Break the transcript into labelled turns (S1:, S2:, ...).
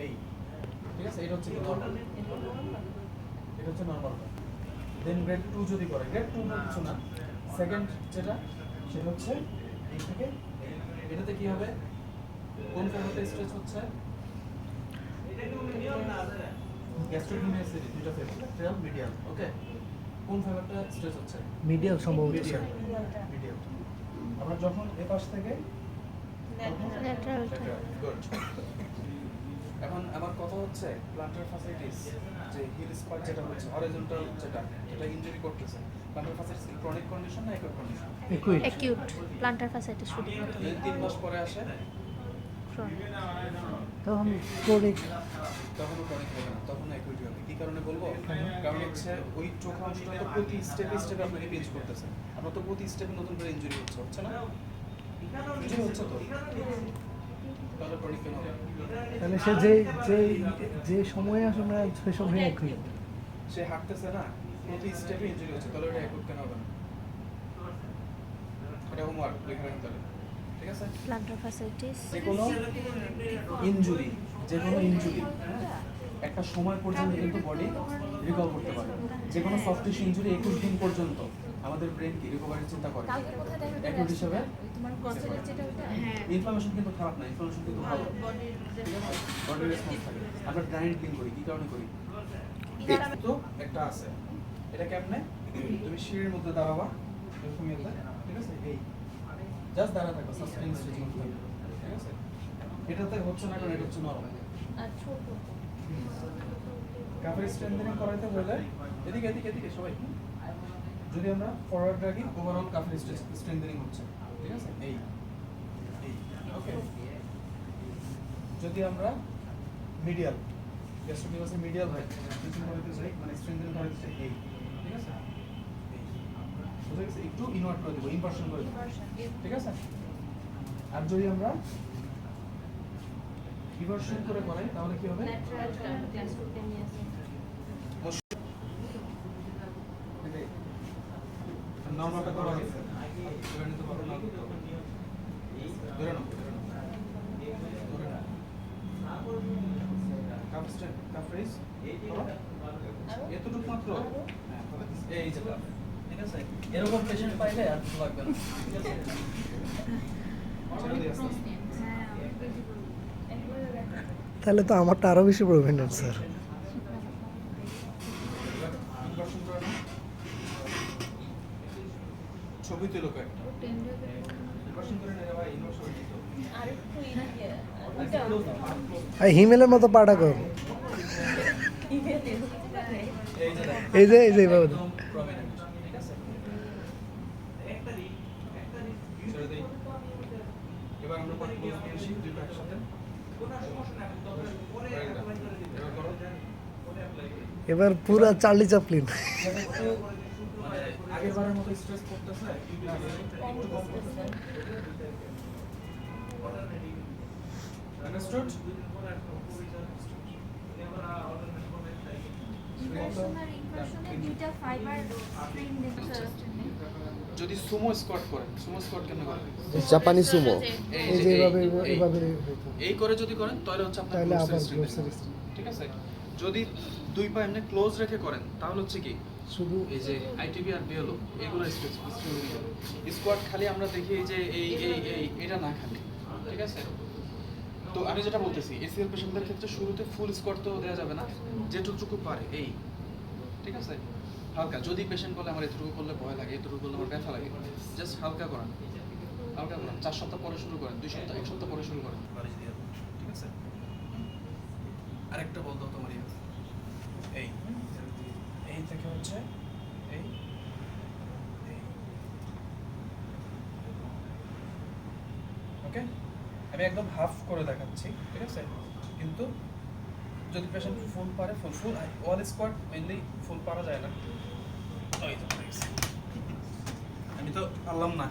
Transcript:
S1: এই, ঠিক আছে? এটা হচ্ছে নরমাল, এটা হচ্ছে নরমাল। দেন গ্রেড 2 যদি করে, গ্রেড 2 কিছু না, সেকেন্ড যেটা সেটা হচ্ছে এই থেকে এটাতে কি হবে, কোন ফাইবারটা স্ট্রেচ হচ্ছে, গ্যাস্ট্রোহিমিয়াসিস দুটো ফাইবার, ল্যাটেরাল মিডিয়াল। ওকে, কোন ফাইবারটা স্ট্রেচ হচ্ছে?
S2: মিডিয়াল সম্ভবত
S1: মিডিয়াল, মিডিয়াল। আমরা যখন এই পাশ থেকে
S3: ল্যাটারাল
S1: গুড। এখন আমার কথা হচ্ছে প্লান্টার ফ্যাসিলিটিস, যে হিল স্পার যেটা হচ্ছে হরিজন্টাল, যেটা ইনজুরি করতেছে, প্লান্টার ফ্যাসিলিটিস কি ক্রনিক কন্ডিশন না acute condition?
S3: Acute plantar fasciitis শুধু
S1: যদি 3 মাস পরে আসে
S2: তখন ক্রনিক,
S1: তখনও ক্রনিক হবে না, তখন অ্যাকুইট হবে। কি কারণে বলবো? কারণ হচ্ছে ওই চোখা অংশটা তো প্রতি স্টেপে স্টেপে আপনাকে পেজ করতেছে, আপনার তো প্রতি স্টেপে নতুন করে ইনজুরি হচ্ছে না? ইনজুরি হচ্ছে তো, তাহলে ক্রনিক কেন হবে?
S2: তাহলে সে যে সময়ে আসলে সে সময় একই
S1: সে হাঁটতেছে না, প্রতি স্টেপে ইনজুরি হচ্ছে, তাহলে ওটা অ্যাকুইট কেন হবে না? এটা হোমওয়ার্ক লিখে রাখতে হবে, ঠিক আছে?
S3: প্লান্টার ফাসাইটিস
S1: যে কোনো ইনজুরি, যে কোনো ইনজুরি একটা সময় পর্যন্ত কিন্তু বডি রিকভার করতে পারে। যে কোনো সফট টিস্যু ইনজুরি 21 দিন পর্যন্ত আমাদের ব্রেন কি রিকভারির চিন্তা করে, অ্যাকুইট হিসেবে। ইনফ্লামেশন কিন্তু খারাপ না, ইনফ্লামেশন কিন্তু ভালো, বডি রেসপন্স থাকে। আমরা গ্রাইন্ড ক্লিন করি, কি কারণে করি? তো একটা আছে, এটা কেমনে, তুমি সিঁড়ির মধ্যে দাঁড়াবা এরকম ইয়েতে, ঠিক আছে? এই জাস্ট দাঁড়া থাকো, সাস্টেইন স্ট্রেচিং করবে, ঠিক আছে? এটাতে হচ্ছে না, কারণ এটা হচ্ছে নরমাল। কাফের স্ট্রেন্থেনিং করাইতে হলে এদিকে এদিকে এদিকে সবাই, যদি আমরা ফরওয়ার্ড রাখি, ওভারঅল কাফের স্ট্রেন্থেনিং হচ্ছে, ঠিক আছে? এই এই ওকে। যদি আমরা মিডিয়াল, গ্যাস্ট্রোহিমিয়াসিস মিডিয়াল হয়, কিছু করাইতে চাই, মানে স্ট্রেন্থেনিং করাইতে চাই, এই, ঠিক আছে? বুঝা গেছে? একটু ইনওয়ার্ড করে দেবো, ইনভার্সন করে দেবো, ঠিক আছে? আর যদি আমরা রিভার্সন করে করাই তাহলে কি হবে? নরমালটা করা হয়েছে, ধরে নিতে পারো না, ধরে নাও, ধরে নাও, কাফ স্ট্রেট, কাফ রেজ এতটুকু মাত্র, এই যে কাফ, ঠিক আছে? এরকম পেশেন্ট পাইলে আর কিছু লাগবে না, ঠিক আছে? ছেড়ে দিয়ে আস্তে আস্তে।
S2: তাহলে তো আমারটা আরো বেশি প্রবলেম স্যার।
S1: ইনভার্সন করে নাও, ছবি তুলো একটা, ইনভার্সন করে নেবে ভাই, ইনভার্সন দিতো
S2: হিমেলের মতো পাটা কর, এই যে এইভাবে দাও।
S1: প্রমিনেন্ট, ঠিক আছে? ছেড়ে দেই। এবার আমরা পরে ক্লোজ নিয়ে আসি, দুইটা একসাথে। এবার করো।
S2: এবার পুরা চার্লি চ্যাপলিন।
S1: মানে আগেরবারের মতো স্ট্রেস করতেছে, আন্ডারস্টুড? যদি সুমো স্কোয়াট করেন, সুমো স্কোয়াট কেন করেন?
S4: জাপানি সুমো।
S2: এই যে এভাবে
S1: এই করে যদি করেন তাহলে হচ্ছে আপনার
S2: তাহলে
S1: ক্লোজ
S2: আবার
S1: স্ট্রেস, ঠিক আছে? যদি দুই পা এমনি ক্লোজ রেখে করেন তাহলে হচ্ছে কি,
S2: শুধু
S1: এই যে আইটিবি আর বিএলও এগুলো স্ট্রেস স্কোয়াট খালি আমরা দেখি এই যে এই এটা না খালি, ঠিক আছে? তো আমি যেটা বলতেছি, এসিএল পেশেন্টদের ক্ষেত্রে শুরুতে ফুল স্কোয়াট তো দেওয়া যাবে না, যেটুকু পারে এই, ঠিক আছে? হালকা, যদি পেশেন্ট বলে আমার এতটুকু করলে ভয় লাগে, এতটুকু করলে আমার ব্যথা লাগে, জাস্ট হালকা করান, হালকা করান। 4 সপ্তাহ পরে শুরু করেন, 2 সপ্তাহ, 1 সপ্তাহ পরে শুরু করেন, ঠিক আছে? আরেকটা বলতো তোমার এই এই থেকে হচ্ছে এই ওকে। আমি একদম হাফ করে দেখাচ্ছি, ঠিক আছে? কিন্তু যদি পেশেন্ট ফুল পারে, ফুল ওয়াল স্কোয়াট মেইনলি ফুল পারা যায় না, আমি তো পারলাম না।